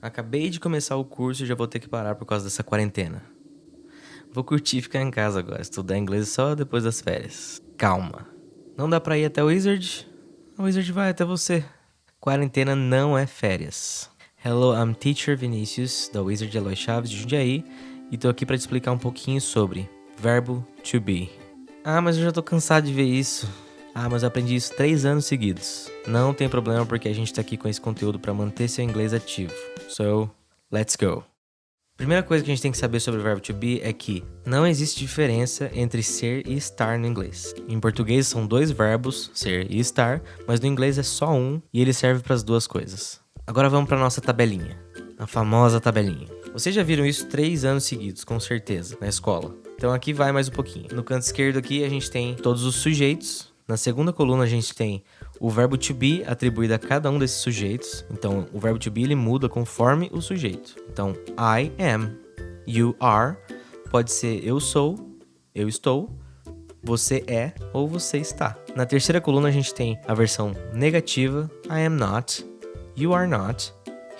Acabei de começar o curso e já vou ter que parar por causa dessa quarentena. Vou curtir ficar em casa agora, estudar inglês só depois das férias. Calma. Não dá pra ir até o Wizard? O Wizard vai até você. Quarentena não é férias. Hello, I'm Teacher Vinícius, da Wizard Eloy Chaves de Jundiaí, e tô aqui pra te explicar um pouquinho sobre verbo to be. Ah, mas eu já tô cansado de ver isso. Ah, mas eu aprendi isso 3 anos seguidos. Não tem problema porque a gente tá aqui com esse conteúdo pra manter seu inglês ativo. So, let's go! Primeira coisa que a gente tem que saber sobre o verbo to be é que não existe diferença entre ser e estar no inglês. Em português são 2 verbos, ser e estar, mas no inglês é só um e ele serve para as 2 coisas. Agora vamos para nossa tabelinha, a famosa tabelinha. Vocês já viram isso 3 anos seguidos, com certeza, na escola. Então aqui vai mais um pouquinho. No canto esquerdo aqui a gente tem todos os sujeitos. Na segunda coluna a gente tem o verbo to be atribuído a cada um desses sujeitos. Então, o verbo to be ele muda conforme o sujeito. Então, I am, you are, pode ser eu sou, eu estou, você é ou você está. Na terceira coluna a gente tem a versão negativa, I am not, you are not,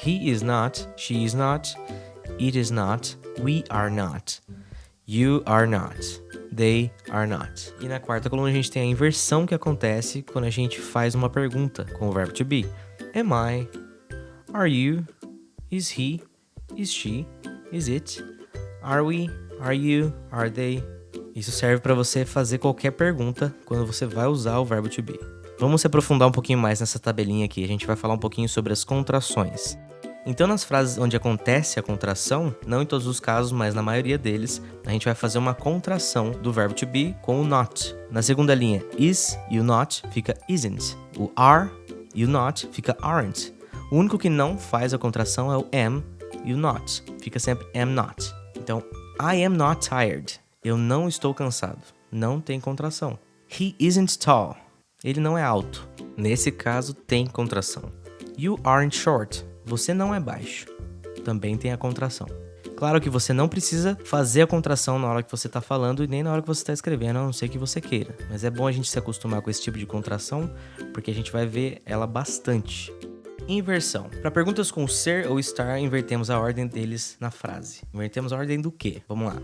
he is not, she is not, it is not, we are not, you are not. They are not. E na quarta coluna a gente tem a inversão que acontece quando a gente faz uma pergunta com o verbo to be. Am I? Are you? Is he? Is she? Is it? Are we? Are you? Are they? Isso serve para você fazer qualquer pergunta quando você vai usar o verbo to be. Vamos se aprofundar um pouquinho mais nessa tabelinha aqui. A gente vai falar um pouquinho sobre as contrações. Então, nas frases onde acontece a contração, não em todos os casos, mas na maioria deles, a gente vai fazer uma contração do verbo to be com o not. Na segunda linha, is e o not fica isn't. O are e o not fica aren't. O único que não faz a contração é o am e o not. Fica sempre am not. Então, I am not tired. Eu não estou cansado. Não tem contração. He isn't tall. Ele não é alto. Nesse caso, tem contração. You aren't short. Você não é baixo. Também tem a contração. Claro que você não precisa fazer a contração na hora que você está falando e nem na hora que você está escrevendo, a não ser que você queira. Mas é bom a gente se acostumar com esse tipo de contração, porque a gente vai ver ela bastante. Inversão. Para perguntas com ser ou estar, invertemos a ordem deles na frase. Invertemos a ordem do quê? Vamos lá.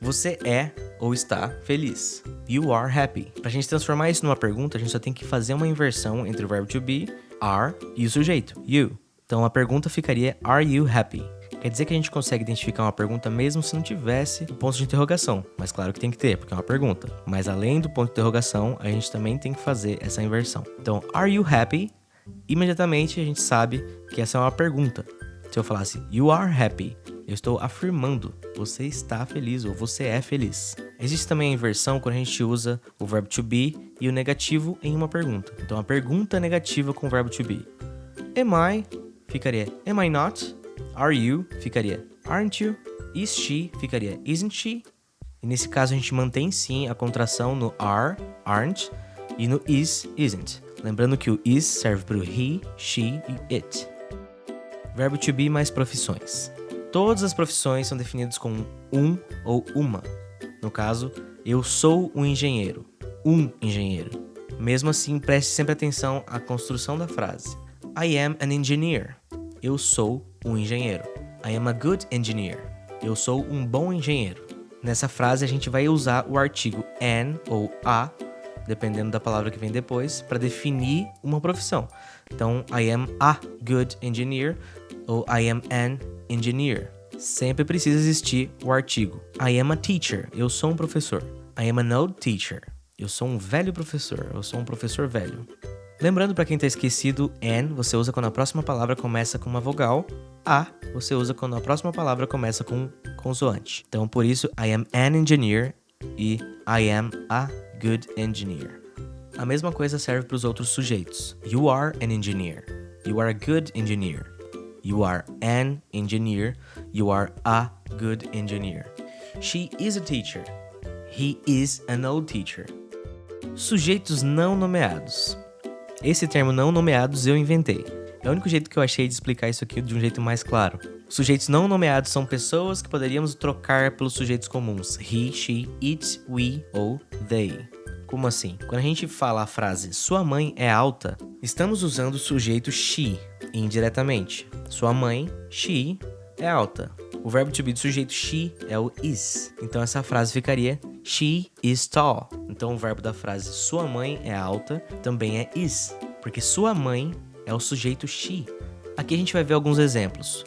Você é ou está feliz. You are happy. Para a gente transformar isso numa pergunta, a gente só tem que fazer uma inversão entre o verbo to be, are, e o sujeito, you. Então a pergunta ficaria Are you happy? Quer dizer que a gente consegue identificar uma pergunta mesmo se não tivesse o ponto de interrogação. Mas claro que tem que ter, porque é uma pergunta. Mas além do ponto de interrogação, a gente também tem que fazer essa inversão. Então, Are you happy? Imediatamente a gente sabe que essa é uma pergunta. Se eu falasse You are happy, eu estou afirmando você está feliz ou você é feliz. Existe também a inversão quando a gente usa o verbo to be e o negativo em uma pergunta. Então a pergunta negativa com o verbo to be. Am I? Ficaria Am I not? Are you? Ficaria Aren't you? Is she? Ficaria Isn't she? E nesse caso a gente mantém sim a contração no are, aren't e no is, isn't. Lembrando que o is serve para o he, she e it. Verbo to be mais profissões. Todas as profissões são definidas com um ou uma. No caso, eu sou um engenheiro. Um engenheiro. Mesmo assim, preste sempre atenção à construção da frase. I am an engineer. Eu sou um engenheiro. I am a good engineer. Eu sou um bom engenheiro. Nessa frase a gente vai usar o artigo an ou a, dependendo da palavra que vem depois, para definir uma profissão. Então, I am a good engineer ou I am an engineer. Sempre precisa existir o artigo. I am a teacher. Eu sou um professor. I am an old teacher. Eu sou um velho professor. Eu sou um professor velho. Lembrando, para quem tá esquecido, an você usa quando a próxima palavra começa com uma vogal, a você usa quando a próxima palavra começa com consoante. Então, por isso, I am an engineer e I am a good engineer. A mesma coisa serve para os outros sujeitos. You are an engineer. You are a good engineer. You are an engineer. You are a good engineer. She is a teacher. He is an old teacher. Sujeitos não nomeados. Esse termo não nomeados eu inventei. É o único jeito que eu achei de explicar isso aqui de um jeito mais claro. Sujeitos não nomeados são pessoas que poderíamos trocar pelos sujeitos comuns. He, she, it, we ou they. Como assim? Quando a gente fala a frase sua mãe é alta, estamos usando o sujeito she. indiretamente. Sua mãe, she, é alta. O verbo to be do sujeito she é o is. Então essa frase ficaria she is tall. Então o verbo da frase sua mãe é alta também é is, porque sua mãe é o sujeito she. Aqui a gente vai ver alguns exemplos.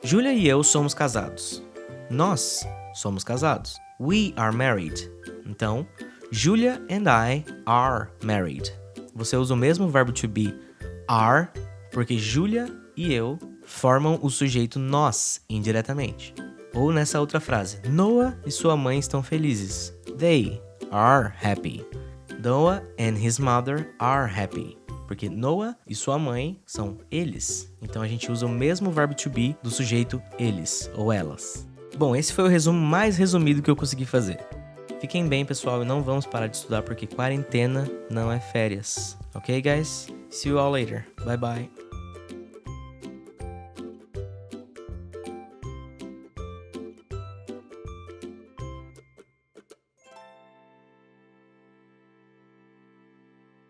Júlia e eu somos casados. Nós somos casados. We are married. Então, Julia and I are married. Você usa o mesmo verbo to be are, porque Julia e eu formam o sujeito nós indiretamente. Ou nessa outra frase, Noah e sua mãe estão felizes. They are happy. Noah and his mother are happy. Porque Noah e sua mãe são eles. Então a gente usa o mesmo verbo to be do sujeito eles ou elas. Bom, esse foi o resumo mais resumido que eu consegui fazer. Fiquem bem, pessoal, e não vamos parar de estudar porque quarentena não é férias. Ok, guys? See you all later. Bye bye.